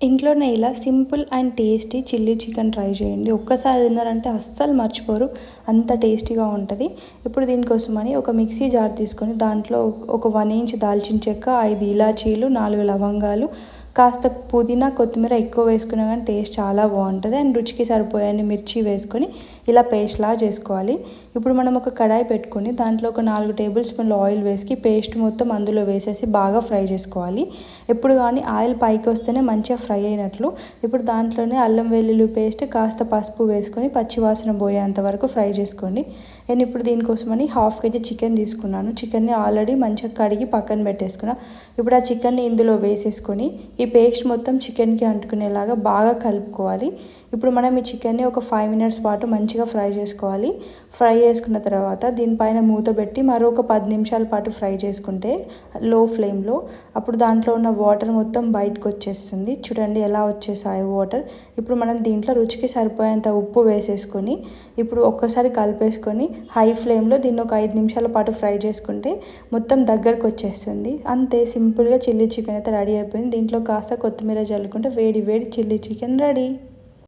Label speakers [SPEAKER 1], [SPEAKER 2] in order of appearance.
[SPEAKER 1] ఇంట్లోనే ఇలా simple and tasty chilli chicken try చేయండి. ఒక్కసారి తిన్నారంటే అస్సలు మర్చిపోరు, అంత టేస్టీగా ఉంటుంది. ఇప్పుడు దీనికోసమని ఒక మిక్సీ జార్ తీసుకొని దాంట్లో ఒక 1 ఇంచ్ దాల్చిన చెక్క, 5 ఇలాచీలు, 4 లవంగాలు, కాస్త పుదీనా, కొత్తిమీర ఎక్కువ వేసుకున్నా కానీ టేస్ట్ చాలా బాగుంటుంది. అండ్ రుచికి సరిపోయే మిర్చి వేసుకొని ఇలా పేస్ట్లా చేసుకోవాలి. ఇప్పుడు మనం ఒక కడాయి పెట్టుకొని దాంట్లో ఒక 4 టేబుల్ స్పూన్లు ఆయిల్ వేసి పేస్ట్ మొత్తం అందులో వేసేసి బాగా ఫ్రై చేసుకోవాలి. ఎప్పుడు కానీ ఆయిల్ పైకి వస్తేనే మంచిగా ఫ్రై అయినట్లు. ఇప్పుడు దాంట్లోనే అల్లం వెల్లుల్లి పేస్ట్, కాస్త పసుపు వేసుకొని పచ్చివాసన పోయేంత వరకు ఫ్రై చేసుకోండి. నేను ఇప్పుడు దీనికోసమని 1/2 kg చికెన్ తీసుకున్నాను. చికెన్ని ఆల్రెడీ మంచిగా కడిగి పక్కన పెట్టేసుకున్నా. ఇప్పుడు ఆ చికెన్ని ఇందులో వేసేసుకొని ఈ పేస్ట్ మొత్తం చికెన్కి అంటుకునేలాగా బాగా కలుపుకోవాలి. ఇప్పుడు మనం ఈ చికెన్ని ఒక 5 minutes పాటు మంచిగా ఫ్రై చేసుకోవాలి. ఫ్రై చేసుకున్న తర్వాత దీనిపైన మూత పెట్టి మరొక 10 నిమిషాల పాటు ఫ్రై చేసుకుంటే లో ఫ్లేమ్లో, అప్పుడు దాంట్లో ఉన్న వాటర్ మొత్తం బయటకు వచ్చేస్తుంది. చూడండి ఎలా వచ్చేసాయి వాటర్. ఇప్పుడు మనం దీంట్లో రుచికి సరిపోయేంత ఉప్పు వేసేసుకొని ఇప్పుడు ఒక్కసారి కలిపేసుకొని హై ఫ్లేమ్లో దీన్ని ఒక 5 నిమిషాల పాటు ఫ్రై చేసుకుంటే మొత్తం దగ్గరకు వచ్చేస్తుంది. అంతే, సింపుల్గా చిల్లీ చికెన్ అయితే రెడీ అయిపోయింది. దీంట్లో కాస్త కొత్తిమీర జల్లుకుంటే వేడి వేడి చిల్లీ చికెన్ రెడీ.